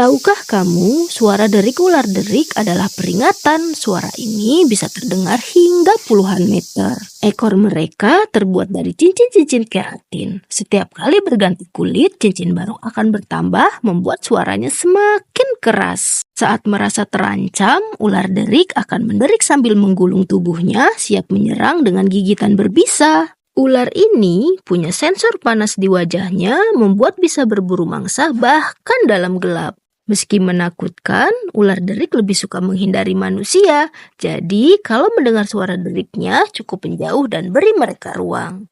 Tahukah kamu, suara derik ular derik adalah peringatan. Suara ini bisa terdengar hingga puluhan meter. Ekor mereka terbuat dari cincin-cincin keratin. Setiap kali berganti kulit, cincin baru akan bertambah, membuat suaranya semakin keras. Saat merasa terancam, ular derik akan menderik sambil menggulung tubuhnya, siap menyerang dengan gigitan berbisa. Ular ini punya sensor panas di wajahnya, membuat bisa berburu mangsa bahkan dalam gelap. Meski menakutkan, ular derik lebih suka menghindari manusia. Jadi, kalau mendengar suara deriknya, cukup menjauh dan beri mereka ruang.